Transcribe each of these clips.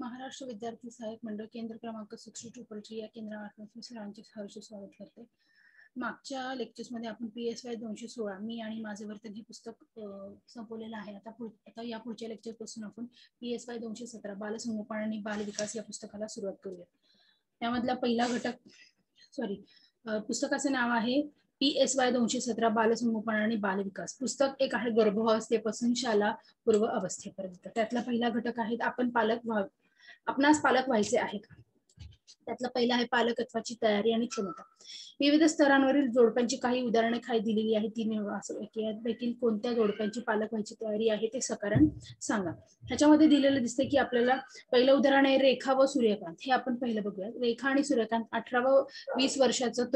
महाराष्ट्र विद्यार्थी सहाय्यक मंडळ केंद्र क्रमांक 62 पोल्ट्री या केंद्रावर मी सरांचे सहर्ष स्वागत करते. मागच्या लेक्चर्समध्ये आपण PSY 216 मी आणि माझे वर्तन हे पुस्तक संपवलेलं आहे. आता या पुढच्या लेक्चर पासून आपण PSY 217 बालसंगोपन आणि बालविकास या पुस्तकाला सुरुवात करूया. त्यामधला पहिला घटक पुस्तकाचे नाव आहे PSY 217 बालसंगोपन आणि बालविकास. पुस्तक एक आहे गर्भावस्थेपासून शाला पूर्व अवस्थेपर्यंत. त्यातला पहिला घटक आहे आपणास पालक व्हायचे आहे का. त्यातला पहिला आहे पालकत्वाची तयारी आणि क्षमता. विविध स्तरांवरील जोडप्यांची काही उदाहरणे खाली दिलेली आहेत. ती निवडा. यापैकी कोणत्या जोडप्यांची पालक व्हायची तयारी आहे ते सकारण सांगा. ह्याच्यामध्ये दिलेलं दिसतं की आपल्याला पहिलं उदाहरण आहे रेखा व सूर्यकांत. हे आपण पहिलं बघूया. रेखा आणि सूर्यकांत 18 व 20 वर्षाचं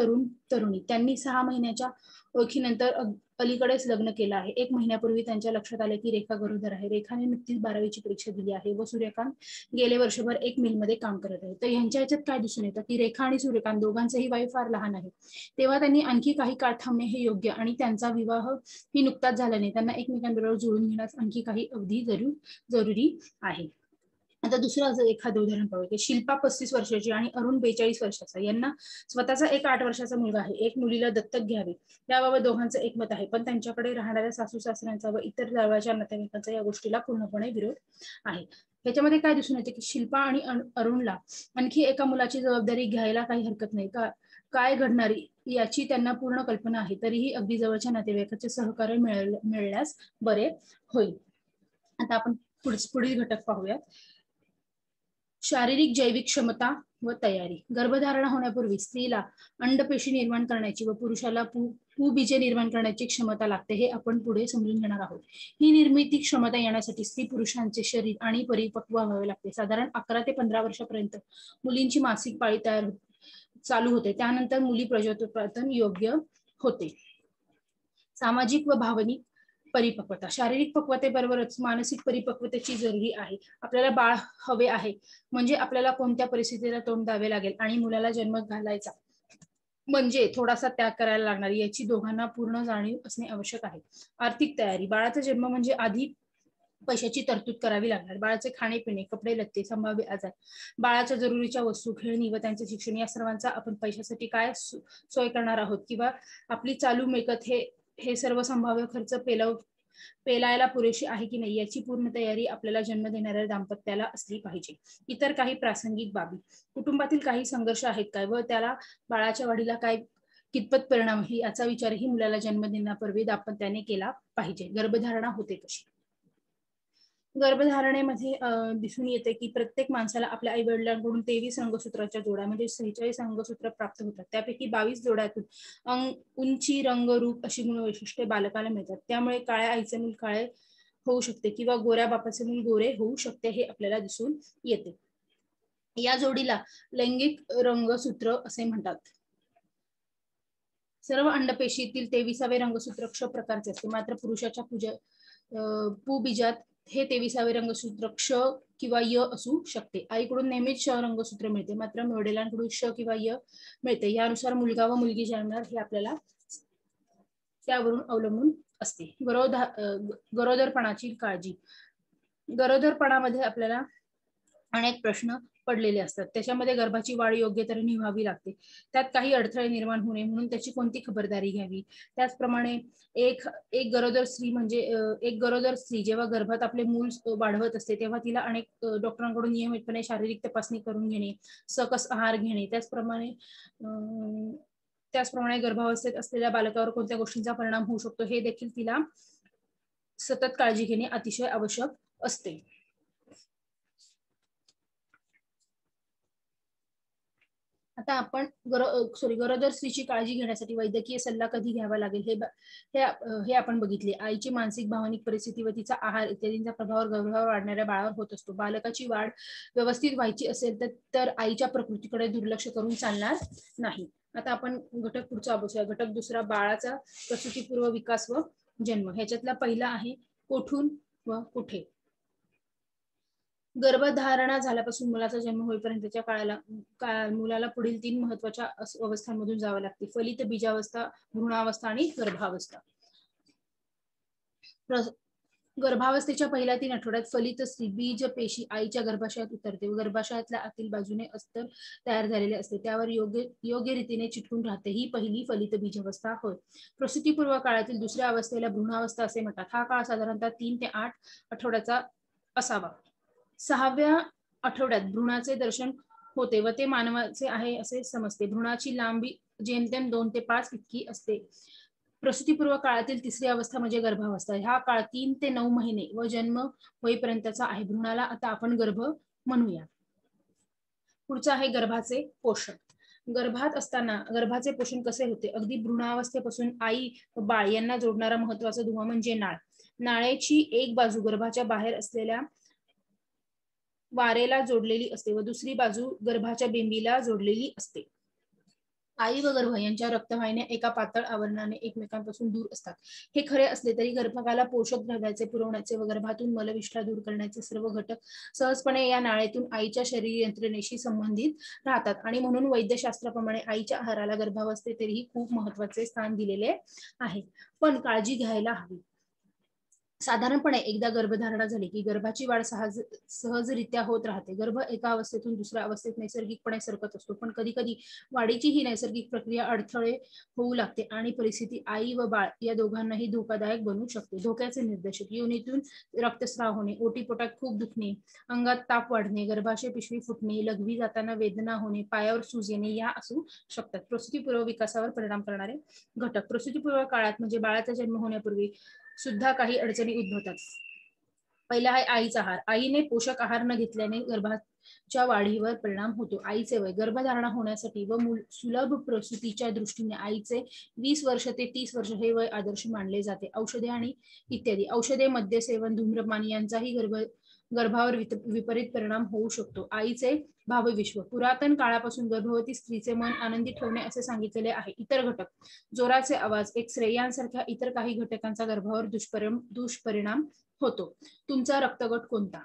तरुणी त्यांनी 6 महिन्याच्या ओळखीनंतर अलीकडेच लग्न केलं आहे. 1 महिन्यापूर्वी त्यांच्या लक्षात आले की रेखा गरोदर आहे. रेखाने नुकतीच 12वीची परीक्षा दिली आहे व सूर्यकांत गेले वर्षभर एक मिलमध्ये काम करत आहे. तर ह्यांच्या ह्याच्यात काय दिसून येतं की रेखा आणि सूर्यकांत दोघांचंही वय फार लहान आहे. तेव्हा त्यांनी आणखी काही काळ थांबणे हे योग्य आणि त्यांचा विवाह ही नुकताच झाला नाही. त्यांना एकमेकांबरोबर जुळून घेण्यास आणखी काही अवधी जरुरी आहे. आता दुसरं एखादं उदाहरण पाहूया की शिल्पा 35 वर्षाची आणि अरुण 42 वर्षाचा. यांना स्वतःचा एक 8 वर्षाचा मुलगा आहे. एक मुलीला दत्तक घ्यावे याबाबत दोघांचं एकमत आहे, पण त्यांच्याकडे राहणाऱ्या सासू सासऱ्यांचा व इतर जवळच्या नातेवाईकांचा या गोष्टीला पूर्णपणे विरोध आहे. त्याच्यामध्ये काय दिसून येते की शिल्पा आणि अरुणला आणखी एका मुलाची जबाबदारी घ्यायला काही हरकत नाही. काय घडणारी याची त्यांना पूर्ण कल्पना आहे, तरीही अगदी जवळच्या नातेवाईकांचे सहकार्य मिळाल्यास बरे होईल. आता आपण पुढील घटक पाहूयात. शारीरिक जैविक क्षमता व तयारी. गर्भधारणा होण्यापूर्वी स्त्रीला अंडपेशी निर्माण करण्याची व पुरुषाला पुबीजे निर्माण करण्याची क्षमता लागते. हे आपण पुढे समजून घेणार आहोत. ही निर्मिती क्षमता येण्यासाठी स्त्री पुरुषांचे शरीर आणि परिपक्व व्हावे लागते. साधारण 11 ते 15 वर्षापर्यंत मुलींची मासिक पाळी चालू होते. त्यानंतर मुली प्रजोत्पादन योग्य होते. सामाजिक व भावनिक परिपक्वता. शारीरिक पक्वतेबरोबरच मानसिक परिपक्वतेची जरुरी आहे. आपल्याला बाळ हवे आहे म्हणजे आपल्याला कोणत्या परिस्थितीला तोंड द्यावे लागेल आणि मुलाला जन्म घालायचा म्हणजे थोडासा त्याग करायला लागणार याची दोघांना पूर्ण जाणीव असणे आवश्यक आहे. आर्थिक तयारी. बाळाचा जन्म म्हणजे आधी पैशाची तरतूद करावी लागणार. बाळाचे खाणे पिणे, कपडे लत्ते, संभाव्य आजार, बाळाच्या जरुरीच्या वस्तू, खेळणी व त्यांचे शिक्षण या सर्वांचा आपण पैशासाठी काय सोय करणार आहोत किंवा आपली चालू मिळकत हे सर्व संभाव्य खर्च पेलायला पुरेशी आहे की नाही याची पूर्ण तयारी आपल्याला जन्म देणाऱ्या दाम्पत्याला असली पाहिजे. इतर काही प्रासंगिक बाबी. कुटुंबातील काही संघर्ष आहेत काय व त्याला बाळाच्या वाढीला काय कितपत परिणाम आहे याचा विचारही मुलाला जन्म देण्यापूर्वी दाम्पत्याने केला पाहिजे. गर्भधारणा होते कशी. गर्भधारणेमध्ये दिसून येते की प्रत्येक माणसाला आपल्या आई वडिलांकडून 23 रंगसूत्राच्या जोड्या म्हणजे 46 रंगसूत्र प्राप्त होतात. त्यापैकी 22 जोड्यातून उंची, रंग, रूप अशी गुणवैशिष्ट्ये बालकाला मिळतात. त्यामुळे काळ्या आईचे मूल काळे होऊ शकते किंवा गोऱ्या बापाचे मूल गोरे होऊ शकते हे आपल्याला दिसून येते. या जोडीला लैंगिक रंगसूत्र असे म्हणतात. सर्व अंडपेशीतील 23वे रंगसूत्र क्ष प्रकारचे असते. मात्र पुरुषाच्या पुबीजात हे 23वे रंगसूत्र क्ष किंवा य असू शकते. आईकडून नेहमीच श रंगसूत्र मिळते, मात्र वडिलांकडून श किंवा य मिळते. यानुसार मुलगा व मुलगी जन्मणार हे आपल्याला त्यावरून अवलंबून असते. गरोदरपणाची काळजी. गरोदरपणामध्ये आपल्याला अनेक प्रश्न पडलेले असतात. त्याच्यामध्ये गर्भाची वाढ योग्य तऱ्हेने व्हावी लागते. त्यात काही अडथळे निर्माण होणे म्हणून त्याची कोणती खबरदारी घ्यावी. त्याचप्रमाणे एक गरोदर स्त्री जेव्हा गर्भात आपले मूल वाढवत असते तेव्हा तिला अनेक डॉक्टरांकडून नियमितपणे शारीरिक तपासणी करून घेणे, सकस आहार घेणे, त्याचप्रमाणे गर्भावस्थेत असलेल्या बालकावर कोणत्या गोष्टींचा परिणाम होऊ शकतो हे देखील तिला सतत काळजी घेणे अतिशय आवश्यक असते. आता आपण गरोदर स्त्रीची काळजी घेण्यासाठी वैद्यकीय सल्ला कधी घ्यावा लागेल हे आपण बघितले. आईची मानसिक भावनिक परिस्थिती व तिचा आहार इत्यादींचा प्रभाव गर्भावर वाढणाऱ्या बाळावर होत असतो. बालकाची वाढ व्यवस्थित व्हायची असेल तर आईच्या प्रकृतीकडे दुर्लक्ष करून चालणार नाही. आता आपण घटक पुढचा अभ्यासूया. घटक दुसरा बाळाचा प्रसूतीपूर्व विकास व जन्म. ह्याच्यातला पहिला आहे कोठून व कुठे. गर्भधारणा झाल्यापासून मुलाचा जन्म होईपर्यंतच्या काळाला मुलाला पुढील 3 महत्वाच्या अवस्थांमधून जावं लागते. फलित, बीजावस्था, भ्रूणावस्था आणि गर्भावस्था. गर्भावस्थेच्या पहिल्या 3 आठवड्यात फलित स्त्री बीज पेशी आईच्या गर्भाशयात उतरते व गर्भाशयातल्या आतील बाजूने अस्तर तयार झालेले असते त्यावर योग्य रीतीने चिटकून राहते. ही पहिली फलित बीजावस्था होय. प्रसूतीपूर्व काळातील दुसऱ्या अवस्थेला भ्रूणावस्था असे म्हणतात. हा काळ साधारणतः 3 ते 8 आठवड्याचा असावा. 6व्या आठवड्यात भ्रूणाचे दर्शन होते व ते मानवाचे आहे असे समजते. भ्रूणाची लांबी जेमतेम 2 ते 5 इतकी असते. प्रसूतीपूर्व काळातील तिसरी अवस्था म्हणजे गर्भावस्था. हा काळ 3 ते 9 महिने व जन्म होईपर्यंतचा आहे. भ्रूणाला आता आपण गर्भ म्हणूया. पुढचं आहे गर्भाचे पोषण. गर्भात असताना गर्भाचे पोषण कसे होते? अगदी भ्रूणावस्थेपासून आई व बाळ यांना जोडणारा महत्वाचा दुवा म्हणजे नाळ. नाळेची एक बाजू गर्भाच्या बाहेर असलेल्या वारेला जोडलेली असते व दुसरी बाजू गर्भाच्या बेंबीला जोडलेली असते. आई व गर्भ यांच्या रक्तवाहिन्या एका पातळ आवरणाने एकमेकांपासून दूर असतात. हे खरे असले तरी गर्भाला पोषक द्रव्याचे पुरवण्याचे व गर्भातून मलविष्ठा दूर करण्याचे सर्व घटक सहजपणे या नाळेतून आईच्या शरीर यंत्रणेशी संबंधित राहतात आणि म्हणून वैद्यशास्त्राप्रमाणे आईच्या आहाराला गर्भावस्थेतही खूप महत्वाचे स्थान दिलेले आहे. पण काळजी घ्यायला हवी. साधारणपणे एकदा गर्भधारणा झाली की गर्भाची वाढ सहजरित्या होत राहते. गर्भ एका अवस्थेतून दुसऱ्या अवस्थेत नैसर्गिकपणे सरकत असतो. पण कधी कधी वाढीची ही नैसर्गिक प्रक्रिया अडथळे होऊ लागते आणि परिस्थिती आई व बाळ या दोघांनाही धोकादायक बनू शकते. धोक्याचे निर्देशक: योनीतून रक्तस्राव होणे, ओटीपोटात खूप दुखणे, अंगात ताप वाढणे, गर्भाशय पिशवी फुटणे, लघवी जाताना वेदना होणे, पायावर सूज येणे या असू शकतात. प्रसूतीपूर्व विकासावर परिणाम करणारे घटक. प्रसूतीपूर्व काळात म्हणजे बाळाचा जन्म होण्यापूर्वी सुद्धा काही अडचणी उद्भवतात. पहिला आहे आईचा आहार. आईने पोषक आहार न घेतल्याने गर्भाच्या वाढीवर परिणाम होतो. आईचे वय. गर्भधारणा होण्यासाठी व सुलभ प्रसूतीच्या दृष्टीने आईचे 20 वर्ष ते 30 वर्ष हे वय आदर्श मानले जाते. औषधे आणि इत्यादी. औषधे, मद्य सेवन, धूम्रपान यांचाही गर्भावर विपरीत परिणाम होऊ शकतो. आईचे भावविश्व. पुरातन काळापासून गर्भवती स्त्रीचे मन आनंदी ठेवणे असे सांगितलेले आहे. इतर घटक: जोराचे आवाज, एक्स-रे यांसारख्या इतर काही घटकांचा गर्भावर दुष्परिणाम होतो. तुमचा रक्तगट कोणता?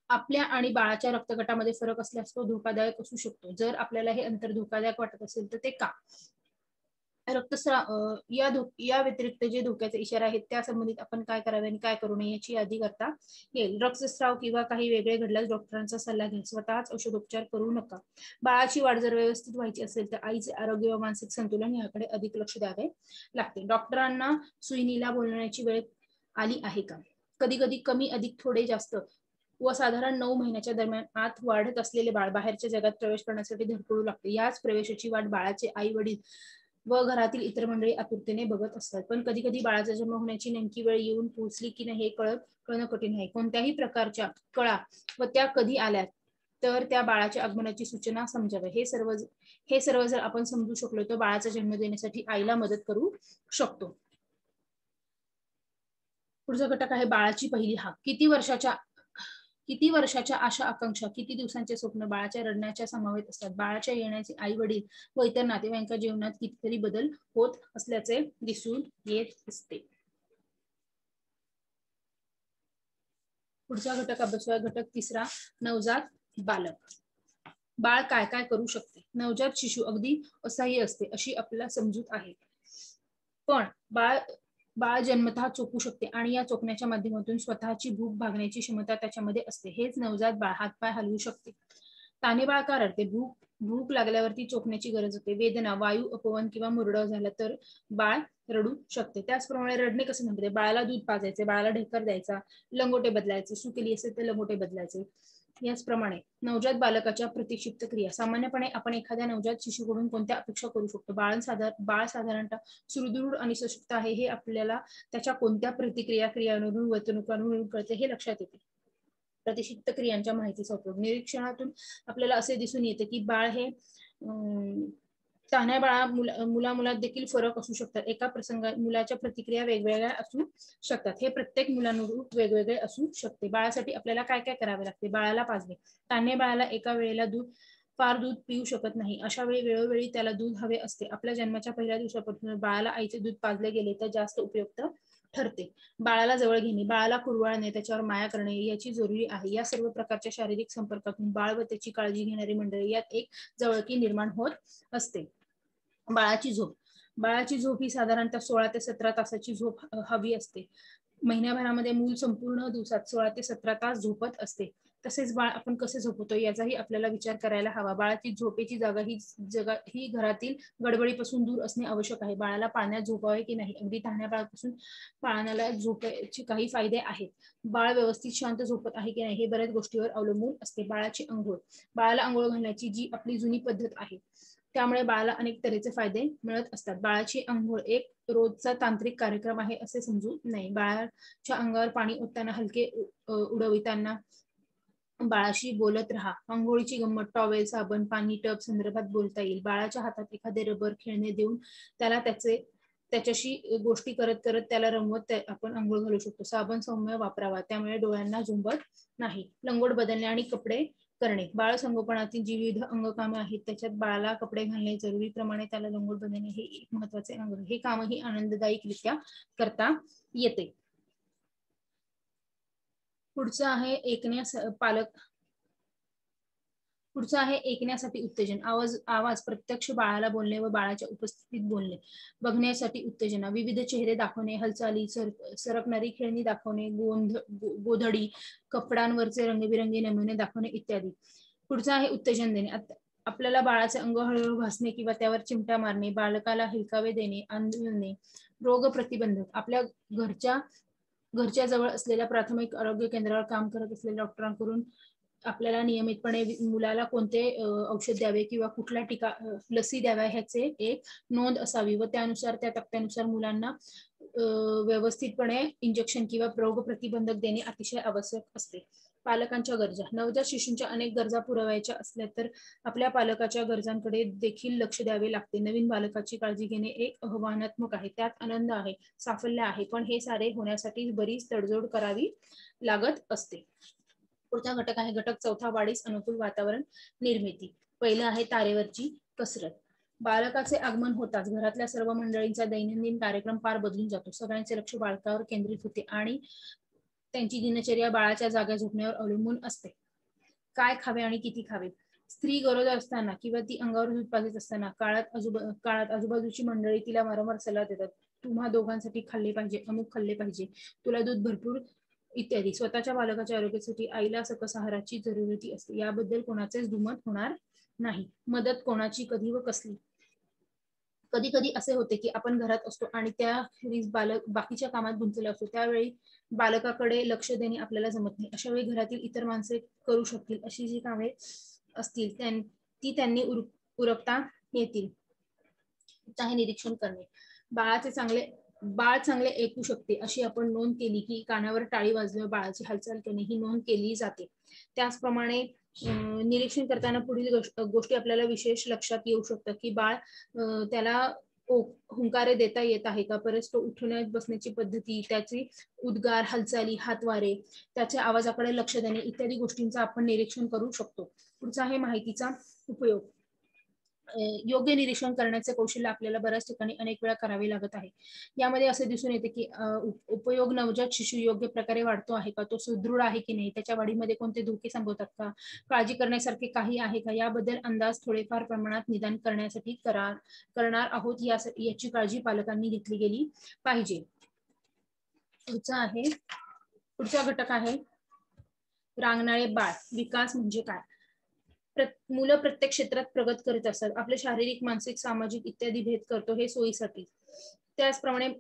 आपल्या आणि बाळाच्या रक्तगटामध्ये फरक असल्यास तो धोकादायक असू शकतो. जर आपल्याला हे अंतर धोकादायक वाटत असेल तर ते का? रक्तस्राव या व्यतिरिक्त जे धोक्याचे इशारे आहेत त्या संबंधित आपण काय करावे आणि काय करू नये याची यादी करता येईल. रक्तस्राव किंवा काही वेगळे घडल्यास डॉक्टरांचा सल्ला घ्या. स्वतःच औषधोपचार करू नका. बाळाची वाढ जर व्यवस्थित व्हायची असेल तर आईचे आरोग्य व मानसिक संतुलन याकडे अधिक लक्ष द्यावे लागते. डॉक्टरांना सुईणीला बोलण्याची वेळ आली आहे का? कधी कधी कमी अधिक थोडे जास्त व साधारण 9 महिन्याच्या दरम्यान आत वाढत असलेले बाळ बाहेरच्या जगात प्रवेश करण्यासाठी धडपडू लागते. याच प्रवेशाची वाट बाळाचे आई वडील व घरातील इतर मंडळी आतुरतेने बघत असतात. पण कधी कधी बाळाचा जन्म होण्याची नेमकी वेळ येऊन पोहोचली की नाही हे कळणं कठीण आहे. कोणत्याही प्रकारच्या कळा व त्या कधी आल्या तर त्या बाळाच्या आगमनाची सूचना समजावे. हे सर्व जर आपण समजू शकलो तर बाळाचा जन्म देण्यासाठी आईला मदत करू शकतो. पुढचा घटक आहे बाळाची पहिली हाक. किती वर्षाच्या आशा आकांक्षा, किती दिवसांचे स्वप्न बाळाच्या रडण्याच्या समावेत असतात. बाळाच्या येण्याचे आई वडील व इतर नातेवाईकांच्या जीवनात कितीतरी बदल होत असल्याचे दिसून येत असते. पुढचा घटक अभ्यासूया. घटक तिसरा, नवजात बालक. बाळ काय काय करू शकते? नवजात शिशु अगदी असहाय्य असते अशी आपल्याला समजूत आहे. पण बाळ जन्मतः चोखू शकते आणि या चोखण्याच्या माध्यमातून स्वतःची भूक भागण्याची क्षमता त्याच्यामध्ये असते. हेच नवजात बाळ हातपाय हलवू शकते. ताने बाळ का रडते? भूक लागल्यावरती चोखण्याची गरज होते. वेदना, वायू अपवन किंवा मुरडा झाला तर बाळ रडू शकते. त्याचप्रमाणे रडणे कसे म्हणते? बाळाला दूध पाजायचे, बाळाला ढेकर द्यायचा, लंगोटे बदलायचे, सू केली असेल तर लंगोटे बदलायचे. याचप्रमाणे नवजात बालकाच्या प्रतिक्षिप्त क्रिया. सामान्यपणे आपण एखाद्या नवजात शिशूकडून कोणत्या अपेक्षा करू शकतो? बाळ साधारणतः सुदृढ आणि सशक्त आहे हे आपल्याला त्याच्या कोणत्या क्रियांवरून वर्तणुकांवरून कळते हे लक्षात येते. प्रतिक्षिप्त क्रियांच्या माहितीचा उपयोग. निरीक्षणातून आपल्याला असे दिसून येते की बाळ हे तान्ह्या बाळा मुलात देखील फरक असू शकतात. एका प्रसंगात मुलाच्या प्रतिक्रिया वेगवेगळ्या असू शकतात. हे प्रत्येक मुलानुरूप वेगवेगळे असू शकते. बाळासाठी आपल्याला काय काय करावे लागते? बाळाला पाजणे. तान्हे बाळाला एका वेळेला फार दूध पिऊ शकत नाही. अशा वेळी वेळोवेळी त्याला दूध हवे असते. आपल्या जन्माच्या पहिल्या दिवसापासून बाळाला आईचे दूध पाजले गेले तर जास्त उपयुक्त ठरते. बाळाला जवळ घेणे, बाळाला कुरवाळणे, त्याच्यावर माया करणे याची जरुरी आहे. या सर्व प्रकारच्या शारीरिक संपर्कातून बाळ व त्याची काळजी घेणारी मंडळी यात एक जवळकी निर्माण होत असते. बाळाची झोप. बाळाची झोप ही साधारणतः 16 ते 17 तासाची झोप हवी असते. महिन्याभरामध्ये मूल संपूर्ण दिवसात 16 ते 17 तास झोपत असते. तसेच बाळ आपण कसे झोपतो याचाही आपल्याला विचार करायला हवा. बाळाची झोपेची जागा ही घरातील गडबडीपासून दूर असणे आवश्यक आहे. बाळाला पाळण्यात झोपावे की नाही, अगदी लहान बाळापासून पाळण्याला झोपायचे काही फायदे आहेत. बाळ व्यवस्थित शांत झोपत आहे की नाही हे बऱ्याच गोष्टीवर अवलंबून असते. बाळाची अंघोळ, बाळाला अंघोळ घालण्याची जी आपली जुनी पद्धत आहे त्यामुळे बाळाला अनेक तऱ्हेचे फायदे मिळत असतात. बाळाची अंघोळ एक रोजचा तांत्रिक कार्यक्रम आहे असे समजू नये. बाळाच्या अंगावर पाणी ओतताना हलके उडविताना बाळाशी बोलत राहा. अंघोळीची गंमत, टॉवेल, साबण, पाणी, टब संदर्भात बोलता येईल. बाळाच्या हातात एखादे रबर खेळणे देऊन त्याला त्याच्याशी गोष्टी करत करत त्याला रमवत आपण अंघोळ घालू शकतो. साबण सौम्य वापरावा, त्यामुळे डोळ्यांना झुंबत नाही. लंगोट बदलणे आणि कपडे करणे, बाळ संगोपनातील जी विविध अंगकामे आहेत त्याच्यात बाळाला कपडे घालणे, जरुरीप्रमाणे त्याला लंगोट बदलणे हे एक महत्वाचे अंग. हे कामही आनंददायीरित्या करता येते. पुढचं आहे ऐकण्यासाठी उत्तेजन. आवाज प्रत्यक्ष बाळाला बोलणे व बाळाच्या उपस्थितीत बोलणे. बघण्यासाठी उत्तेजना, विविध चेहरे दाखवणे, हालचाली, सरकणारी खेळणी दाखवणे, गोधडी, कपड्यांवरचे रंगीबिरंगी नमुने दाखवणे इत्यादी. पुढचं आहे उत्तेजन देणे. आपल्याला बाळाचे अंग हळूहळू घासणे किंवा त्यावर चिमटा मारणे, बालकाला हिलकावे देणे, आंदोलने. रोग प्रतिबंधक, आपल्या घरच्या जवळ असलेल्या प्राथमिक आरोग्य केंद्रावर काम करत असलेल्या डॉक्टरांकडून आपल्याला नियमितपणे मुलाला कोणते औषध द्यावे किंवा कुठल्या लसी द्याव्या ह्याचे एक नोंद असावी व त्यानुसार त्या तक्त्यानुसार मुलांना व्यवस्थितपणे इंजेक्शन किंवा रोग प्रतिबंधक देणे अतिशय आवश्यक असते. पालकांच्या गरजा, नवजात शिशूंच्या अनेक गरजा पुरवायच्या असल्या तर आपल्या पालकाच्या गरजांकडे देखील लक्ष द्यावे लागते. नवीन बालकाची काळजी घेणे एक आव्हानात्मक आहे, त्यात आनंद आहे, साफल्य आहे, पण हे सारे होण्यासाठी बरीच तडजोड करावी लागत असते. पुढचा घटक आहे घटक चौथा, वाढीस अनुकूल वातावरण निर्मिती. पहिलं आहे तारेवरची कसरत. बालकाचे आगमन होताच घरातल्या सर्व मंडळींचा दैनंदिन कार्यक्रम पार बदलून जातो. सगळ्यांचे लक्ष बालकावर केंद्रित होते आणि त्यांची दिनचर्या बाळाच्या जाग्या झोपण्यावर अवलंबून असते. काय खावे आणि किती खावे. स्त्री गरोदर असताना किंवा ती अंगावर दूध पाजत असताना काळात आजूबाजूची मंडळी तिला वारंवार सल्ला देतात. तुम्हा दोघांसाठी खाल्ले पाहिजे, अमुक खाल्ले पाहिजे, तुला दूध भरपूर इत्यादी. स्वतःच्या बालकाच्या आरोग्यासाठी आईला सकस आहाराची जरुरी असते. याबद्दल कोणाचेच दुमत होणार नाही. मदत कोणाची, कधी व कसली. कधी कधी असे होते की आपण घरात असतो आणि त्या बालक बाकीच्या कामात गुंतलेला असतो, त्यावेळी बालकाकडे लक्ष देणे आपल्याला जमत नाही. अशा वेळी घरातील इतर माणसे करू शकतील अशी जी कामे असतील ती त्यांनी उरकता येतील. चाहे निरीक्षण करणे. बाळ चांगले ऐकू शकते अशी आपण नोंद केली की कानावर टाळी वाजल्यावर बाळाची हालचाल करणे ही नोंद केली जाते. त्याचप्रमाणे निरीक्षण करताना पुढील गोष्टी आपल्याला विशेष लक्षात येऊ शकतात की बाळ त्याला हुंकारे देता येत आहे का, परत तो उठण्यात बसण्याची पद्धती, त्याची उद्गार, हालचाली, हातवारे, त्याच्या आवाजाकडे लक्ष देणे इत्यादी गोष्टींचा आपण निरीक्षण करू शकतो. पुढचा आहे माहितीचा उपयोग. योग्य निरीक्षण करण्याचे कौशल्य आपल्याला बऱ्याच ठिकाणी अनेक वेळा करावे लागत आहे. यामध्ये असे दिसून येते की उपयोग नवजात शिशू योग्य प्रकारे वाढतो आहे का, तो सुदृढ आहे की नाही, त्याच्या वाढीमध्ये कोणते धोके संभवतात का, काळजी करण्यासारखे काही आहे का, याबद्दल अंदाज थोडेफार प्रमाणात निदान करण्यासाठी करणार आहोत याची काळजी पालकांनी घेतली गेली पाहिजे. पुढचा घटक आहे रांगणारे बाळ. विकास म्हणजे काय. मुलं प्रत्येक क्षेत्रात प्रगत करीत असतात. आपले शारीरिक, मानसिक, सामाजिक इत्यादी भेद करतो हे सोयीसाठी. त्याचप्रमाणे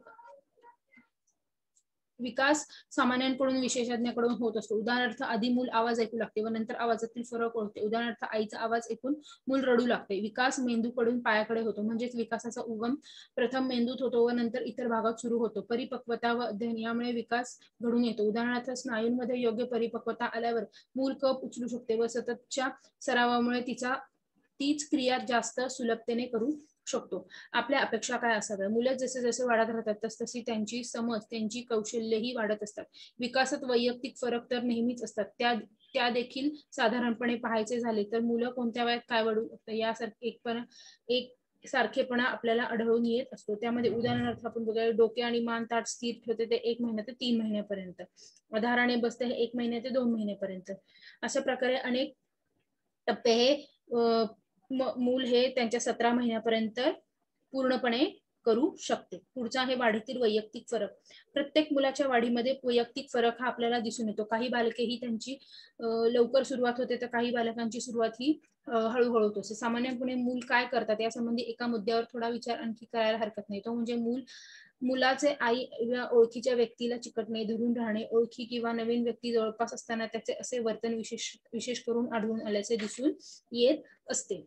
विकास सामान्यांकडून विशेषज्ञांकडून होत असतो. उदाहरणार्थ आधी मूल आवाज ऐकू लागते व नंतर आवाजातील फरक ओळखते. उदाहरणार्थ आईचा आवाज ऐकून मूल रडू लागते. विकास मेंदूकडून पायाकडे होतो, म्हणजेच विकासाचा उगम प्रथम मेंदूत होतो व नंतर इतर भागात सुरू होतो. परिपक्वता व अध्ययन यामुळे विकास घडून येतो. उदाहरणार्थ स्नायूंमध्ये योग्य परिपक्वता आल्यावर मूल कप उचलू शकते व सततच्या सरावामुळे तीच क्रिया जास्त सुलभतेने करू शकतो. आपल्या अपेक्षा काय असाव्या. मुलं जसे जसे वाढत राहतात तसतशी त्यांची समज, त्यांची कौशल्यही वाढत असतात. विकासात वैयक्तिक फरक तर नेहमीच असतात, त्या देखील साधारणपणे पाहायचे झाले तर मुलं कोणत्या वयात काय वाढू यासारखे एक सारखेपणा आपल्याला आढळून येत असतो. त्यामध्ये उदाहरणार्थ आपण बघूया, डोके आणि मान ताठ स्थिर ठेवते ते 1 महिना ते 3 महिन्यापर्यंत, आधाराने बसते हे 1 महिना ते 2 महिन्यापर्यंत. अशा प्रकारे अनेक टप्पे हे मूल हे त्यांच्या 17 महिन्यापर्यंत पूर्णपणे करू शकते. पुढचा आहे वाढीतील वैयक्तिक फरक. प्रत्येक मुलाच्या वाढीमध्ये वैयक्तिक फरक हा आपल्याला दिसून येतो. काही बालके ही त्यांची लवकर सुरुवात होते तर काही बालकांची सुरुवात ही हळूहळू होत असते. सामान्यपणे मूल काय करतात यासंबंधी एका मुद्द्यावर थोडा विचार आणखी करायला हरकत नाही. तो म्हणजे मुलाचे आई या ओळखीच्या व्यक्तीला चिकटणे, धरून राहणे, ओळखी किंवा नवीन व्यक्ती जवळपास असताना त्याचे असे वर्तन विशेष करून आढळून आल्याचे दिसून येत असते.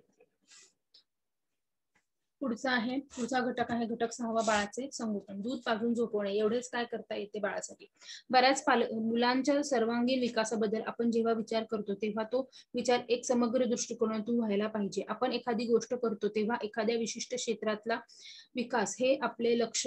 पुढचा घटक आहे घटक 6वा, बाळाचे संगोपन. दूध पाजून झोपवणे एवढेच काय करता येते बाळासाठी. बऱ्याच मुलांच्या सर्वांगीण विकासाबद्दल आपण जेव्हा विचार करतो तेव्हा तो विचार एक समग्र दृष्टिकोनातून व्हायला पाहिजे. आपण एखादी गोष्ट करतो तेव्हा एखाद्या विशिष्ट क्षेत्रातला विकास हे आपले लक्ष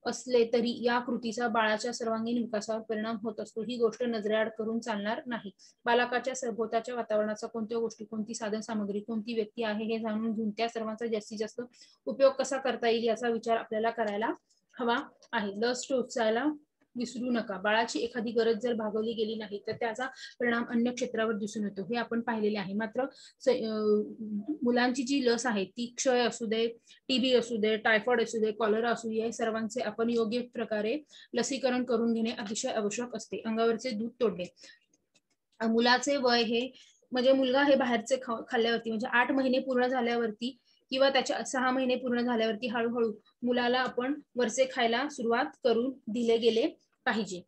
असले तरी या कृतीचा बाळाच्या सर्वांगीण विकासावर परिणाम होत असतो. ही गोष्ट नजरेआड करून चालणार नाही. बालकाच्या सभोवताच्या वातावरणाचा, कोणत्या गोष्टी, कोणती साधन सामग्री, कोणती व्यक्ती आहे हे जाणून घेऊन त्या सर्वांचा जास्तीत जास्त उपयोग कसा करता येईल याचा विचार आपल्याला करायला हवा आहे. लस टोचायला विसरू नका. बाळाची एखादी गरज जर भागवली गेली नाही तर त्याचा परिणाम अन्य क्षेत्रावर दिसून येतो हे आपण पाहिलेले आहे. मात्र मुलांची जी लस आहे ती क्षय असू दे, टीबी असू दे, टायफॉइड असू दे, कॉलरा असू दे, सर्वांचे आपण योग्य प्रकारे लसीकरण करून घेणे अतिशय आवश्यक असते. अंगावरचे दूध तोडणे. मुलाचे वय हे म्हणजे मुलगा हे बाहेरचे खाल्ल्यावरती म्हणजे 8 महिने पूर्ण झाल्यावरती किंवा त्याच्या 6 महिने पूर्ण झाल्यावरती हळूहळू मुलाला आपण वरचे खायला सुरुवात करून दिले गेले पाहिजे.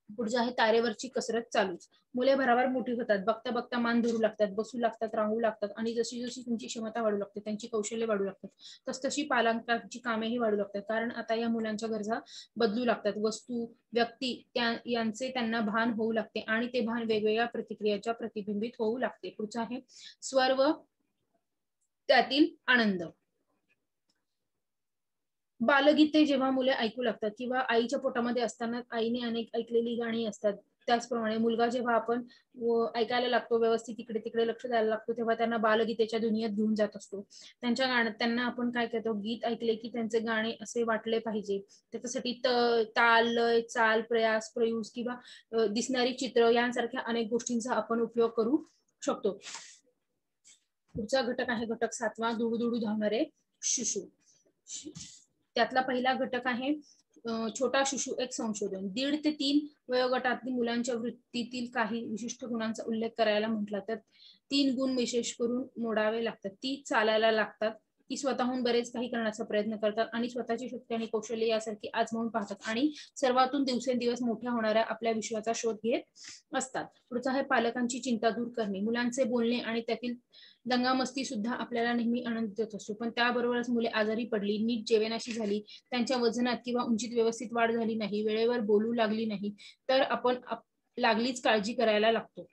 पुढचे आहे तारेवरची कसरत चालूच. मुले भराभर मोठी होतात. बघता बघता मान धरू लागतात, बसू लागतात, राहू लागतात आणि जशी जशी त्यांची क्षमता वाढू लागते, त्यांची कौशल्य वाढू लागतात, तसतशी पालकांची कामेही वाढू लागतात. कारण आता या मुलांच्या गरजा बदलू लागतात. वस्तू, व्यक्ती यांचे त्यांना भान होऊ लागते आणि ते भान वेगवेगळ्या प्रतिक्रियाच्या प्रतिबिंबित होऊ लागते. पुढचं आहे स्वर व त्यातील आनंद. बालगीते जेव्हा मुले ऐकू लागतात किंवा आईच्या पोटामध्ये असताना आईने अनेक ऐकलेली गाणी असतात, त्याचप्रमाणे मुलगा जेव्हा आपण ऐकायला लागतो, व्यवस्थित इकडे तिकडे लक्ष द्यायला लागतो, तेव्हा त्यांना बालगीतेच्या दुनियेत घेऊन जात असतो. त्यांच्या गाण्यात त्यांना आपण काय करतो, गीत ऐकले की त्यांचे गाणे असे वाटले पाहिजे. त्याच्यासाठी ताल, लय, चाल, प्रयास, प्रयूस किंवा दिसणारी चित्र यांसारख्या अनेक गोष्टींचा आपण उपयोग करू शकतो. पुढचा घटक आहे घटक 7वा, दुडू धावणारे शिशु. त्यातला पहिला घटक आहे छोटा शिशु एक संशोधन. 1.5 ते 3 वयोगटातील मुलांच्या वृत्तीतील काही विशिष्ट गुणांचा उल्लेख करायला म्हटला तर 3 गुण विशेष करून मोडावे लागतात. ती चालायला लागतात, ती स्वतःहून बरेच काही करण्याचा प्रयत्न करतात आणि स्वतःची शक्ती आणि कौशल्य यासारखी आजमावून पाहतात आणि सर्वातून दिवसेंदिवस मोठ्या होणाऱ्या आपल्या विश्वाचा शोध घेत असतात. पुढचा आहे पालकांची चिंता दूर करणे. मुलांचे बोलणे आणि त्यातील दंगामस्ती सुद्धा आपल्याला नेहमी आनंद देत असतो, पण त्याबरोबरच मुले आजारी पडली, नीट जेवणाशी झाली, त्यांच्या वजनात किंवा उंचीत व्यवस्थित वाढ झाली नाही, वेळेवर बोलू लागली नाही तर आपण लागलीच काळजी करायला लागतो.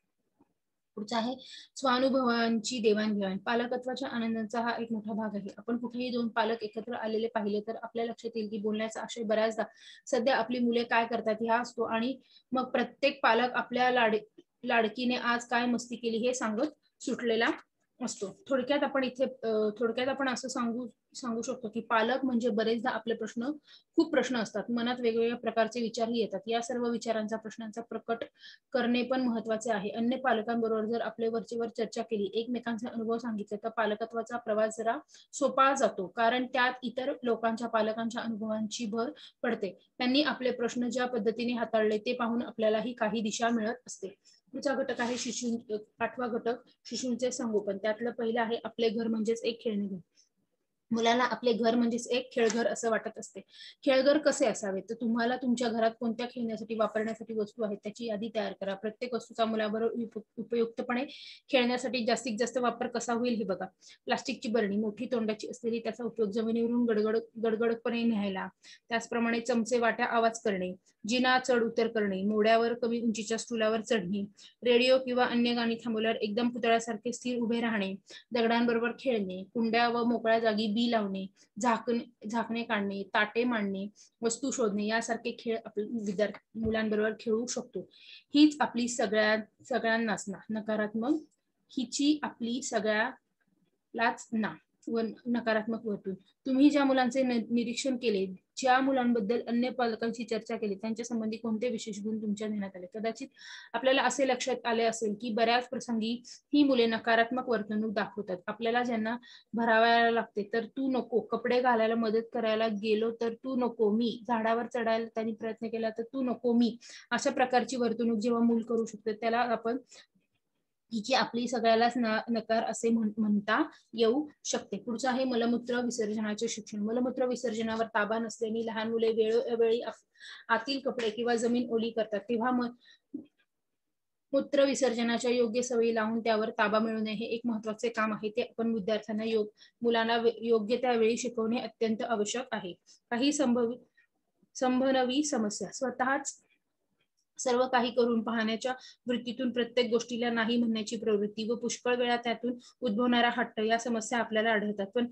पुढचा आहे स्वानुभवांची देवाणघेवाण. पालकत्वाच्या आनंदाचा हा एक मोठा भाग आहे. आपण कुठेही 2 पालक एकत्र आलेले पाहिले तर आपल्या लक्षात येईल की बोलण्याचा आशय बऱ्याचदा सध्या आपली मुले काय करतात ह्या असतो आणि मग प्रत्येक पालक आपल्या लाडकीने आज काय मस्ती केली हे सांगत सुटलेला असतो. थोडक्यात आपण असं सांगू शकतो की पालक म्हणजे बरेचदा आपले खूप प्रश्न असतात. मनात वेगवेगळ्या प्रकारचे विचारही येतात. या सर्व विचारांचा, प्रश्नांचा प्रकट करणे पण महत्वाचे आहे. अन्य पालकांबरोबर जर आपले वरचेवर चर्चा केली, एकमेकांचे अनुभव सांगितले तर पालकत्वाचा प्रवास जरा सोपा जातो, कारण त्यात इतर लोकांच्या पालकांच्या अनुभवांची भर पडते. त्यांनी आपले प्रश्न ज्या पद्धतीने हाताळले ते पाहून आपल्यालाही काही दिशा मिळत असते. पुढचा घटक आहे 8वा घटक शिशूंचे संगोपन. त्यातलं पहिलं आहे आपले घर म्हणजेच एक खेळणे घर. मुलांना आपले घर म्हणजेच एक खेळघर असं वाटत असते. खेळघर कसे असावे तर तुम्हाला तुमच्या घरात कोणत्या खेळण्यासाठी वापरण्यासाठी वस्तू आहेत त्याची यादी तयार करा. प्रत्येक वस्तूचा मुलाबरोबर उपयुक्तपणे खेळण्यासाठी जास्तीत जास्त वापर कसा होईल हे बघा. प्लास्टिकची बरणी मोठी तोंडाची असलेली, त्याचा उपयोग जमिनीवरून गडगडपणे न्यायला. त्याचप्रमाणे चमचे वाट्या आवाज करणे, जिना चढ उतर करणे, मोड्यावर कमी उंचीच्या स्टुलावर चढणे, रेडिओ किंवा अन्य गाणी थांबवल्यावर एकदम पुतळ्यासारखे स्थिर उभे राहणे, दगडांबरोबर खेळणे, कुंड्या व मोकळ्या जागी बी लावणे, झाकणे काढणे, ताटे मांडणे, वस्तू शोधणे यासारखे खेळ आपण मुलांबरोबर खेळू शकतो. हीच आपली सगळ्यांनाच ना नकारात्मक, हिची आपली सगळ्यालाच ना व नकारात्मक वर्तुळ. तुम्ही ज्या मुलांचे निरीक्षण केले, ज्या मुलांबद्दल अन्य पालकांशी चर्चा केली, त्यांच्या संबंधी कोणते विशेष गुण तुमच्या ध्यानात आले? कदाचित आपल्याला असे लक्षात आले असेल की बऱ्याच प्रसंगी ही मुले नकारात्मक वर्तणूक दाखवतात. आपल्याला ज्यांना भरावायला लागते तर तू नको, कपडे घालायला मदत करायला गेलो तर तू नको, मी झाडावर चढायला त्यांनी प्रयत्न केला तर तू नको, मी, अशा प्रकारची वर्तणूक जेव्हा मूल करू शकते त्याला आपण हिची आपली सगळ्यालाच नकार असे म्हणता येऊ शकते. पुढचं आहे मलमूत्र विसर्जनाचे शिक्षण. मलमूत्र विसर्जनावर ताबा नसल्याने लहान मुले वेळोवेळी आतील कपडे किंवा जमीन ओली करतात. तेव्हा मूत्र विसर्जनाच्या योग्य सवयी लावून त्यावर ताबा मिळवणे हे एक महत्त्वाचे काम आहे. ते आपण विद्यार्थ्यांना मुलांना योग्य त्यावेळी शिकवणे अत्यंत आवश्यक आहे. काही संभवी समस्या. स्वतःच सर्व काही करून पाहण्याच्या वृत्तीतून प्रत्येक गोष्टीला नाही म्हणण्याची प्रवृत्ती व पुष्कळ वेळा त्यातून उद्भवणारा हट्ट या समस्या आपल्याला आढळतात. पण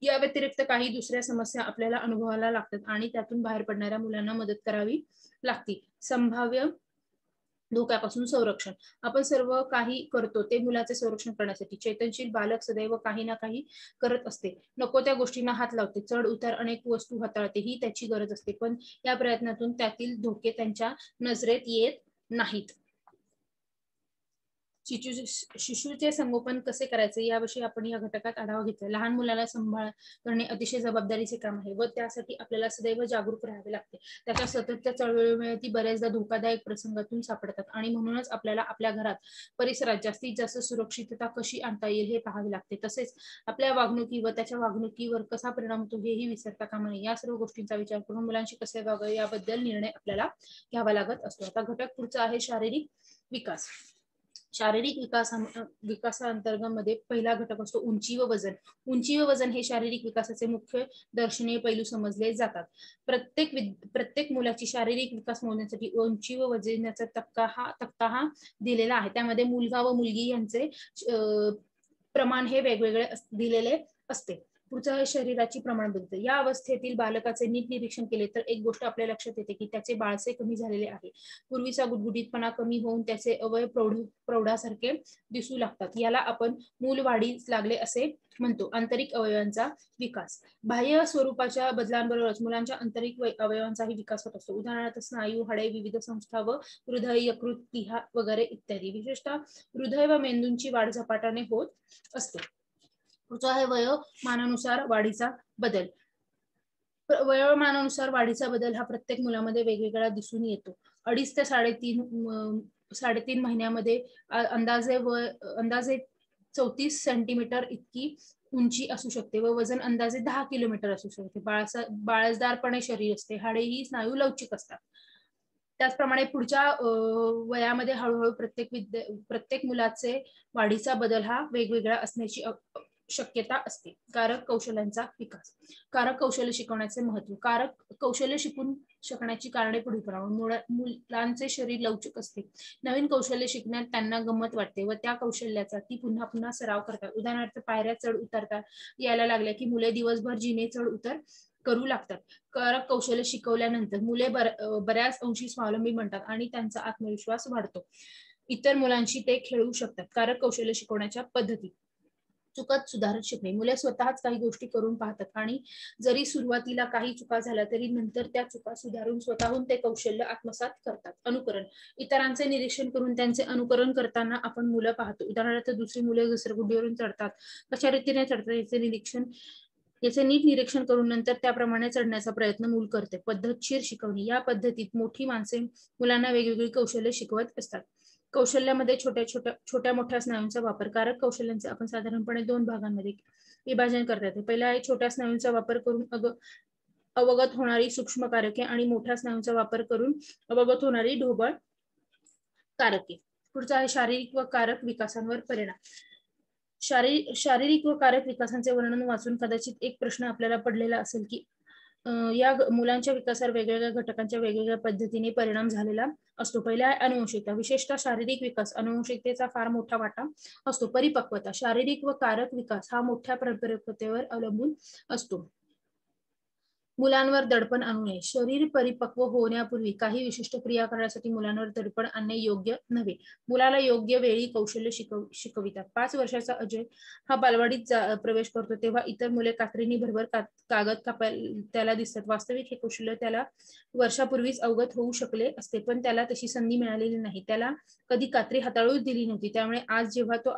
या व्यतिरिक्त काही दुसऱ्या समस्या आपल्याला अनुभवायला लागतात आणि त्यातून बाहेर पडणाऱ्या मुलांना मदत करावी लागते. संभाव्य धोक्यापासून संरक्षण. आपण सर्व काही करतो ते मुलाचे संरक्षण करण्यासाठी. चैतन्यशील बालक सदैव काही ना काही करत असते. नको त्या गोष्टींना हात लावते, चढ उतार अनेक वस्तू हाताळते, ही त्याची गरज असते. पण या प्रयत्नातून त्यातील धोके त्यांच्या नजरेत येत नाहीत. शिशूचे संगोपन कसे करायचे याविषयी आपण या घटकात आढावा घेतला. लहान मुलाला सांभाळ करणे अतिशय जबाबदारीचे काम आहे व त्यासाठी आपल्याला सदैव जागरूक राहावे लागते. त्याच्या सततच्या चळवळीमुळे ती बऱ्याचदा धोकादायक प्रसंगातून सापडतात आणि म्हणूनच आपल्याला आपल्या घरात परिसरात जास्तीत जास्त सुरक्षितता कशी आणता येईल हे पाहावे लागते. तसेच आपल्या वागणुकी व त्याच्या वागणुकीवर कसा परिणाम होतो हेही विसरता कामा नये. या सर्व गोष्टींचा विचार करून मुलांशी कसे वागावे याबद्दल निर्णय आपल्याला घ्यावा लागत असतो. आता घटक पुढचा आहे शारीरिक विकास. शारीरिक विकासाअंतर्गत मध्ये पहिला घटक असतो उंची व वजन. उंची व वजन हे शारीरिक विकासाचे मुख्य दर्शनीय पैलू समजले जातात. प्रत्येक मुलाची शारीरिक विकास मोजण्यासाठी उंची व वजनाचा तक्ता हा दिलेला आहे. त्यामध्ये मुलगा व मुलगी यांचे प्रमाण हे वेगवेगळे दिलेले असते. पुढचं आहे शरीराची प्रमाणबद्धता. या अवस्थेतील बालकाचे नीट निरीक्षण केले तर एक गोष्ट आपल्या लक्षात येते की त्याचे बाळसे कमी झालेले आहे. पूर्वीचा गुटगुटीतपणा कमी होऊन त्याचे अवयव प्रौढासारखे दिसू लागतात. याला आपण मूल वाढीस लागले असे म्हणतो. आंतरिक अवयवांचा विकास. बाह्य स्वरूपाच्या बदलांबरोबरच मुलांच्या आंतरिक अवयवांचाही विकास होत असतो. उदाहरणार्थ स्नायू, हाडे, विविध संस्था व हृदय, यकृत, प्लीहा वगैरे इत्यादी. विशेषतः हृदय व मेंदूंची वाढ झपाट्याने होत असते. पुढचा आहे वयोमानानुसार वाढीचा बदल. वयोमानानुसार वाढीचा बदल हा प्रत्येक मुलामध्ये वेगवेगळा दिसून येतो. 2.5 ते 3.5 महिन्यामध्ये अंदाजे 34 सेंटीमीटर इतकी उंची असू शकते व वजन अंदाजे 10 किलोमीटर असू शकते. बाळसदारपणे शरीर असते. हाडेही स्नायू लवचिक असतात. त्याचप्रमाणे पुढच्या वयामध्ये हळूहळू प्रत्येक मुलाचे वाढीचा बदल हा वेगवेगळा असण्याची शक्यता असते. कारक कौशल्यांचा विकास. कारक कौशल्य शिकवण्याचे महत्व. कारक कौशल्य शिकून शकण्याची कारणे पुढीलप्रमाणे. मुलांचे शरीर लवचिक असते. नवीन कौशल्य शिकण्यात त्यांना गंमत वाटते व त्या कौशल्याचा ती पुन्हा पुन्हा सराव करतात. उदाहरणार्थ पायऱ्या चढ उतरता यायला लागल्या की मुले दिवसभर जिने चढ उतर करू लागतात. कारक कौशल्य शिकवल्यानंतर मुले बऱ्याच अंशी स्वावलंबी बनतात आणि त्यांचा आत्मविश्वास वाढतो. इतर मुलांशी ते खेळू शकतात. कारक कौशल्य शिकवण्याच्या पद्धती. चुकत सुधारत शिकणे. मुले स्वतःच काही गोष्टी करून पाहतात आणि जरी सुरुवातीला काही चुका झाल्या तरी नंतर त्या चुका सुधारून स्वतःहून ते कौशल्य आत्मसात करतात. अनुकरण. इतरांचे निरीक्षण करून त्यांचे अनुकरण करताना आपण मुलं पाहतो. उदाहरणार्थ दुसरी मुले घसरगुंडीवरून चढतात, कशा रीतीने चढतात याचे नीट निरीक्षण करून नंतर त्याप्रमाणे चढण्याचा प्रयत्न मूल करते. पद्धतशीर शिकवणी. या पद्धतीत मोठी माणसे मुलांना वेगवेगळी कौशल्य शिकवत असतात. कौशल्यामध्ये छोट्या मोठ्या स्नायूंचा वापर. कारक कौशल्यांचे आपण साधारणपणे 2 भागांमध्ये विभाजन करता येते. पहिला आहे छोट्या स्नायूंचा वापर करून अवगत होणारी सूक्ष्म कारके आणि मोठ्या स्नायूंचा वापर करून अवगत होणारी ढोबळ कारके. पुढचा आहे शारीरिक व कारक विकासांवर परिणाम. शारीरिक व कारक विकासांचे वर्णन वाचून कदाचित एक प्रश्न आपल्याला पडलेला असेल की या मुलांच्या विकासावर वेगवेगळ्या घटकांच्या वेगवेगळ्या पद्धतीने परिणाम झालेला असतो. पहिला आहे अनुवंशिकता. विशेषतः शारीरिक विकास अनुवंशिकतेचा फार मोठा वाटा असतो. परिपक्वता. शारीरिक व कारक विकास हा मोठ्या परिपक्वतेवर अवलंबून असतो. मुलांवर दडपण आणू नये. शरीर परिपक्व होण्यापूर्वी काही विशिष्ट क्रिया करण्यासाठी मुलांवर दडपण आणणे योग्य नव्हे. मुलाला योग्य वेळी कौशल्य शिकवितात. 5 वर्षाचा अजय हा बालवाडीत प्रवेश करतो तेव्हा इतर मुले कात्रीने भरभर कागद कापायला त्याला दिसतात. वास्तविक हे कौशल्य त्याला वर्षापूर्वीच अवगत होऊ शकले असते, पण त्याला तशी संधी मिळालेली नाही. त्याला कधी कात्री हाताळूच दिली नव्हती. त्यामुळे आज जेव्हा तो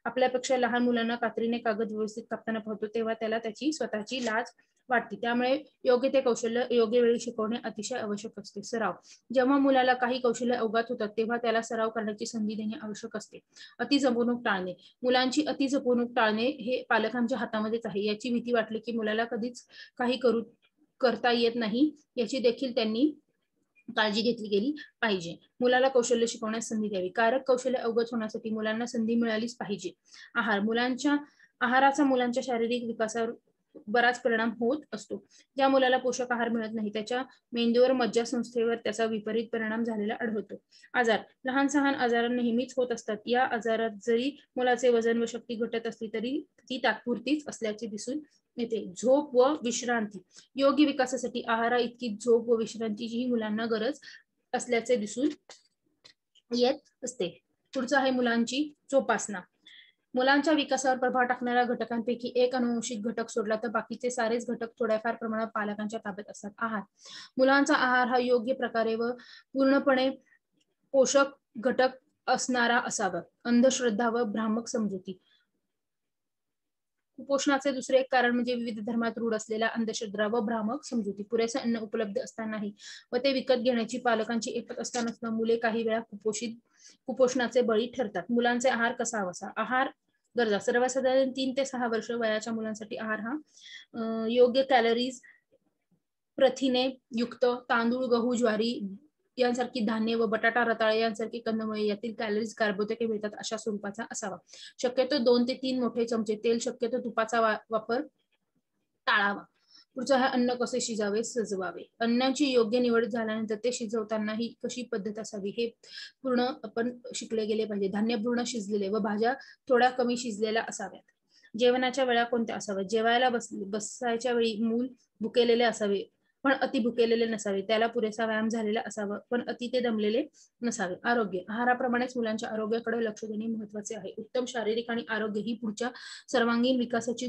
आपल्यापेक्षा लहान मुलांना कात्रीने कागद व्यवस्थित कापताना पाहतो तेव्हा त्याला त्याची स्वतःची लाज वाटते. त्यामुळे योग्य ते कौशल्य योग्य वेळी शिकवणे अतिशय आवश्यक असते. सराव. जेव्हा मुलाला काही कौशल्य अवगत होतात तेव्हा त्याला सराव करण्याची संधी देणे आवश्यक असते. अति जपणूक टाळणे. मुलांची अति जपणूक टाळणे हे पालकांच्या हातामध्येच आहे. याची भीती वाटली की मुलाला कधीच काही करता येत नाही याची देखील त्यांनी काळजी घेतली गेली पाहिजे. मुलाला कौशल्य शिकवण्यास संधी द्यावी. कारक कौशल्य अवगत होण्यासाठी मुलांना संधी मिळालीच पाहिजे. आहार. आहाराचा मुलांच्या शारीरिक विकासावर बराच परिणाम होत असतो. ज्या मुलाला पोषक आहार मिळत नाही त्याच्या मेंदूवर मज्जासंस्थेवर त्याचा विपरीत परिणाम झालेला आढळतो. आजार. लहान सहान आजार नेहमीच होत असतात. या आजारात जरी मुलाचे वजन व शक्ती घटत असली तरी ती तात्पुरतीच असल्याचे दिसून येते. झोप व विश्रांती. योग्य विकासासाठी आहारा इतकी झोप व विश्रांतीची मुलांना गरज असल्याचे दिसून येत असते. पुढचं आहे मुलांची जोपासना. मुलांच्या विकासावर प्रभाव टाकणाऱ्या घटकांपैकी एक अनुवंशिक घटक सोडला तर बाकीचे सारेच घटक थोड्याफार प्रमाणात पालकांच्या ताब्यात असतात. आहार. मुलांचा आहार हा योग्य प्रकारे व पूर्णपणे पोषक घटक असणारा असावा. अंधश्रद्धा व भ्रामक समजुती. कुपोषणाचे दुसरे एक कारण म्हणजे विविध धर्मात रूढ असलेल्या अंधश्रद्धा व भ्रामक समजुती. पुरेसे अन्न उपलब्ध असतानाही व ते विकत घेण्याची पालकांची ऐपत असताना मुले काही वेळा कुपोषणाचे बळी ठरतात. मुलांचा आहार कसा असावा. आहार गरजा. सर्वसाधारण 3 ते 6 वर्ष वयाच्या मुलांसाठी आहार हा योग्य कॅलरीज, प्रथिने युक्त तांदूळ, गहू, ज्वारी यांसारखी धान्य व बटाटा, रताळे यांसारखी कंदमुळे यातील कॅलरीज, कार्बोदके मिळतात अशा स्वरूपाचा असावा. शक्यतो 2 ते 3 मोठे चमचे तेल, शक्यतो तुपाचा वापर टाळावा. पुढचं आहे अन्न कसे शिजावे सजवावे. अन्नाची योग्य निवड झाल्यानंतर ते शिजवताना ही कशी पद्धत असावी हे पूर्ण आपण शिकले गेले पाहिजे. धान्य पूर्ण शिजलेले व भाज्या थोड्या कमी शिजलेल्या असाव्यात. जेवणाच्या वेळा कोणत्या असाव्यात. जेवायला बसायच्या वेळी मूल भुकेलेले असावे पण अति भुकेलेले नसावे. त्याला पुरेसा व्यायाम झालेला असावा पण अति ते दमलेले नसावे. आरोग्य. आहाराप्रमाणेच मुलांच्या आरोग्याकडे लक्ष देणे महत्वाचे आहे. उत्तम शारीरिक आणि आरोग्य ही पुढच्या सर्वांगीण विकासाची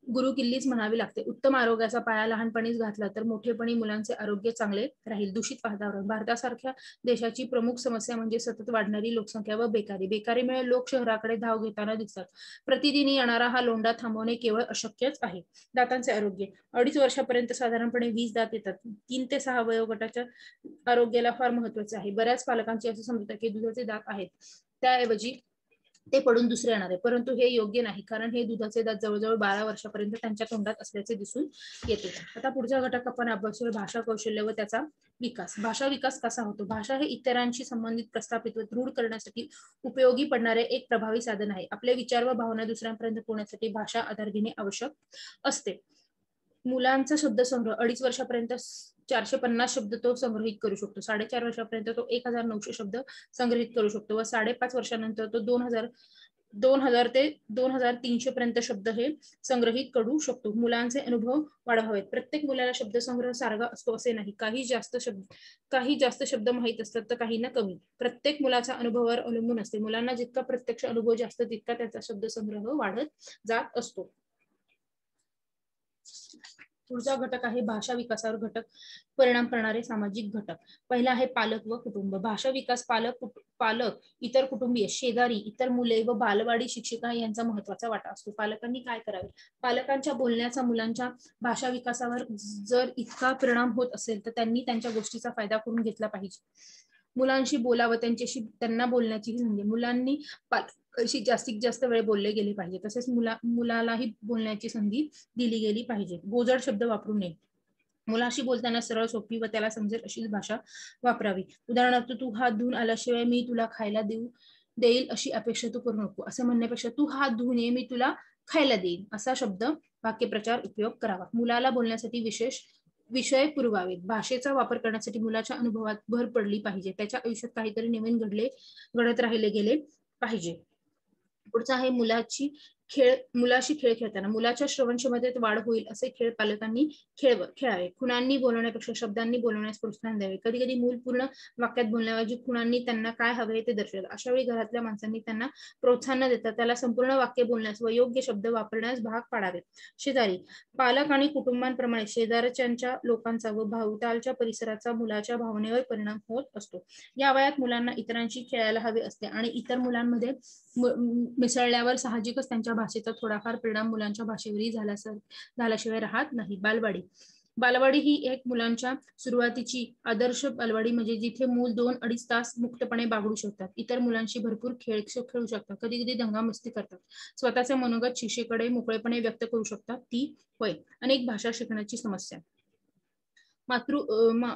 गुरुकिल्लीच म्हणावी लागते. उत्तम आरोग्याचा पाया लहानपणीच घातला तर मोठेपणी मुलांचे आरोग्य चांगले राहील. दूषित वातावरण. भारतासारख्या देशाची प्रमुख समस्या म्हणजे सतत वाढणारी लोकसंख्या व बेकारी. बेकारीमुळे लोक शहराकडे धाव घेताना दिसतात. प्रतिदिनी येणारा हा लोंढा थांबवणे केवळ अशक्यच आहे. दातांचे आरोग्य. 2.5 वर्षापर्यंत साधारणपणे 20 दात येतात. 3 ते 6 वयोगटाच्या आरोग्याला फार महत्वाचे आहे. बऱ्याच पालकांची असे समजतात की दुधाचे दात आहेत त्याऐवजी ते पडून दुसरे येणार आहे, परंतु हे योग्य नाही कारण हे दुधाचे दात जवळजवळ 12 वर्षापर्यंत त्यांच्या तोंडात असल्याचे दिसून येते. आता पुढचा घटक आपण अभ्यासूया भाषा कौशल्य व त्याचा विकास. भाषा विकास कसा होतो. भाषा हे इतरांशी संबंधित प्रस्थापित व दृढ करण्यासाठी उपयोगी पडणारे एक प्रभावी साधन आहे. आपले विचार व भावना दुसऱ्यांपर्यंत पोहोचण्यासाठी भाषा आधार घेणे आवश्यक असते. मुलांचा शब्दसंग्रह 2.5 वर्षापर्यंत 450 शब्द तो संग्रहित करू शकतो. 4.5 वर्षापर्यंत तो 1900 शब्द संग्रहित करू शकतो व 5.5 वर्षानंतर तो 2000 ते 2300 पर्यंत शब्द हे संग्रहित करू शकतो. मुलांचे अनुभव वाढवावेत. प्रत्येक मुलाला शब्दसंग्रह सारखा असतो असे नाही. काही जास्त शब्द माहित असतात तर काहींना कमी. प्रत्येक मुलाच्या अनुभवावर अवलंबून असते. मुलांना जितका प्रत्यक्ष अनुभव जास्त तितका त्याचा शब्दसंग्रह वाढत जात असतो. पुढचा घटक आहे भाषा विकासावर घटक परिणाम करणारे सामाजिक घटक. पहिला आहे पालक व कुटुंब. भाषा विकास पालक, इतर कुटुंबीय, शेजारी, इतर मुले व बालवाडी शिक्षिका यांचा महत्वाचा वाटा असतो. पालकांनी काय करावे. पालकांच्या बोलण्याचा मुलांच्या भाषा विकासावर जर इतका परिणाम होत असेल तर त्यांनी त्यांच्या गोष्टीचा फायदा करून घेतला पाहिजे. मुलांशी बोलावं, त्यांना बोलण्याची संधी. मुलांनी पालकांशी जास्तीत जास्त वेळ बोलले गेले पाहिजे. तसेच मुलालाही बोलण्याची संधी दिली गेली पाहिजे. गोजड शब्द वापरू नये. मुलाशी बोलताना सरळ, सोपी व त्याला समजेल अशीच भाषा वापरावी. उदाहरणार्थ तू हात धुवून आल्याशिवाय मी तुला खायला देईल अशी अपेक्षा तू करू नको. असं म्हणण्यापेक्षा तू हात धुवून ये मी तुला खायला देईन असा शब्द वाक्यप्रचार उपयोग करावा. मुलाला बोलण्यासाठी विषय पुरवावेत. भाषेचा वापर करण्यासाठी मुलाच्या अनुभवात भर पडली पाहिजे. त्याच्या आयुष्यात काहीतरी नवीन घडत राहिले गेले पाहिजे. पुढचा आहे मुलाची मुलाशी खेळ खेळताना मुलाच्या श्रवण क्षमतेत वाढ होईल असे खेळ पालकांनी खेळावे. खुणांनी बोलवण्यापेक्षा शब्दांनी बोलवण्यास प्रोत्साहन द्यावे. कधी कधी मूल पूर्ण वाक्यात बोलण्याऐवजी खुणांनी त्यांना काय हवे ते दर्शवतात. अशा वेळी घरातल्या माणसांनी त्यांना प्रोत्साहन न देता त्याला संपूर्ण वाक्य बोलण्यास व योग्य शब्द वापरण्यास भाग पाडावे. शेजारी पालक आणि कुटुंबांप्रमाणे शेजारच्या लोकांचा व भोवतालच्या परिसराचा मुलाच्या भावनेवर परिणाम होत असतो. या वयात मुलांना इतरांशी खेळायला हवे असते आणि इतर मुलांमध्ये मिसळल्यावर साहजिकच त्यांच्या भाषेचा थोडाफार परिणाम मुलांच्या भाषेवरही झाल्याशिवाय राहत नाही. बालवाडी ही एक मुलांच्या सुरुवातीची आदर्श बालवाडी म्हणजे जिथे मूल 2-2.5 तास मुक्तपणे बागडू शकतात. इतर मुलांशी भरपूर खेळ खेळू शकतात. कधी कधी दंगामस्ती करतात. स्वतःचे मनोगत शिक्षेकडे मोकळेपणे व्यक्त करू शकतात. ती होय अनेक भाषा शिकण्याची समस्या.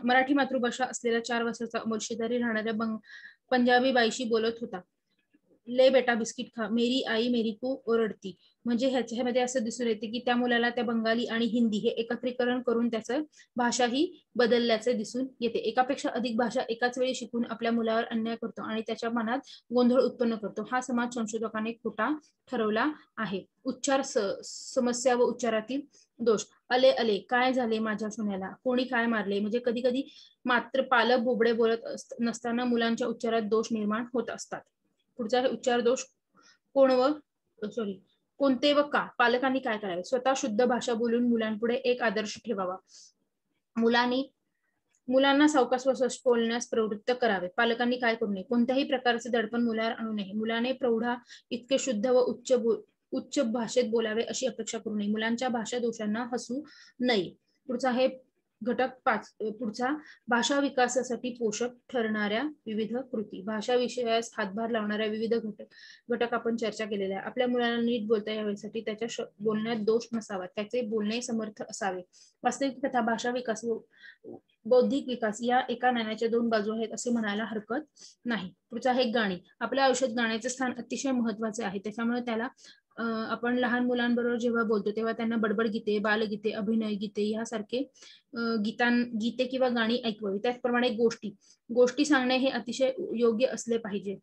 मराठी मातृभाषा असलेल्या 4 वर्षाचा अमोल शेजारी राहणाऱ्या पंजाबी बाईशी बोलत होता. ले बेटा बिस्किट खा, मेरी आई मेरी को ओरडती. म्हणजे ह्याच्यामध्ये असं दिसून येते की त्या मुलाला त्या बंगाली आणि हिंदी हे एकत्रीकरण करून त्याचं भाषाही बदलल्याचे दिसून येते. एकापेक्षा अधिक भाषा एकाच वेळी शिकून आपल्या मुलावर अन्याय करतो आणि त्याच्या मनात गोंधळ उत्पन्न करतो. हा समाज संशोधकांनी खोटा ठरवला आहे. उच्चार समस्या व उच्चारातील दोष. अले अले काय झाले माझ्या सोन्याला, कोणी काय मारले. म्हणजे कधी कधी मात्र पालक बोबडे बोलत नसताना मुलांच्या उच्चारात दोष निर्माण होत असतात. पुढचा उच्चार दोष कोणते व का. पालकांनी काय करावे. स्वतः शुद्ध भाषा बोलून मुलांपुढे एक आदर्श ठेवावा. मुलांना सावकाश बोलण्यास प्रवृत्त करावे. पालकांनी काय करू नये. कोणत्याही प्रकारचे दडपण मुलावर आणू नये. मुलाने प्रौढा इतके शुद्ध व उच्च भाषेत बोलावे अशी अपेक्षा करू नये. मुलांच्या भाषा दोषांना हसू नये. पुढचा आहे घटक 5. पुढचा भाषा विकासासाठी पोषक ठरणाऱ्या विविध कृती. भाषा विषयास हातभार लावणाऱ्या विविध घटक आपण चर्चा केलेल्या आहे. आपल्या मुलाला नीट बोलता यासाठी त्याच्या बोलण्यात दोष नसावा. त्याचे बोलणे समर्थ असावे. वास्तविक कथा भाषा विकास व बौद्धिक विकास या एका नाण्याच्या 2 बाजू आहेत असे म्हणायला हरकत नाही. पुढचा आहे गाणी. आपल्या आयुष्यात गाण्याचे स्थान अतिशय महत्वाचे आहे. त्याच्यामुळे त्याला आपण लहान मुलांबरोबर जेव्हा बोलतो तेव्हा त्यांना बडबड गीते, बालगीते, अभिनय गीते यासारखे गीते किंवा गाणी ऐकवावी. त्याचप्रमाणे गोष्टी सांगणे हे अतिशय योग्य असले पाहिजे.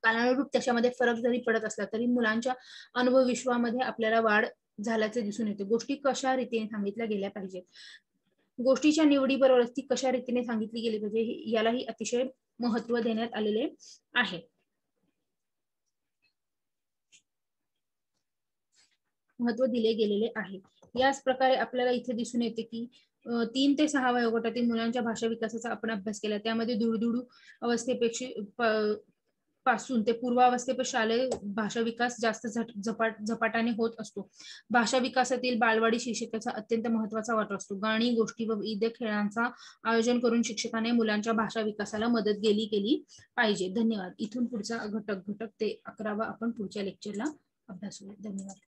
कालानुरूप त्याच्यामध्ये फरक जरी पडत असला तरी मुलांच्या अनुभव विश्वामध्ये आपल्याला वाढ झाल्याचे दिसून येते. गोष्टी कशा रीतीने सांगितल्या गेल्या पाहिजेत. गोष्टीच्या निवडीबरोबरच ती कशा रीतीने सांगितली गेली पाहिजे यालाही अतिशय महत्व देण्यात आलेले आहे. महत्व दिले गेलेले आहे. याच प्रकारे आपल्याला इथे दिसून येते की 3 ते 6 वयोगटातील मुलांच्या भाषा विकासाचा आपण अभ्यास केला. त्यामध्ये दुडू पासून ते पूर्वावस्थेपर्यंत शालेय भाषा विकास जास्त झपाट्याने होत असतो. भाषा विकासातील बालवाडी शिक्षकाचा अत्यंत महत्वाचा वाटा असतो. गाणी, गोष्टी व विविध खेळांचा आयोजन करून शिक्षकाने मुलांच्या भाषा विकासाला मदत केली पाहिजे. धन्यवाद. इथून पुढचा घटक ते 11वा आपण पुढच्या लेक्चरला अभ्यासूया. धन्यवाद.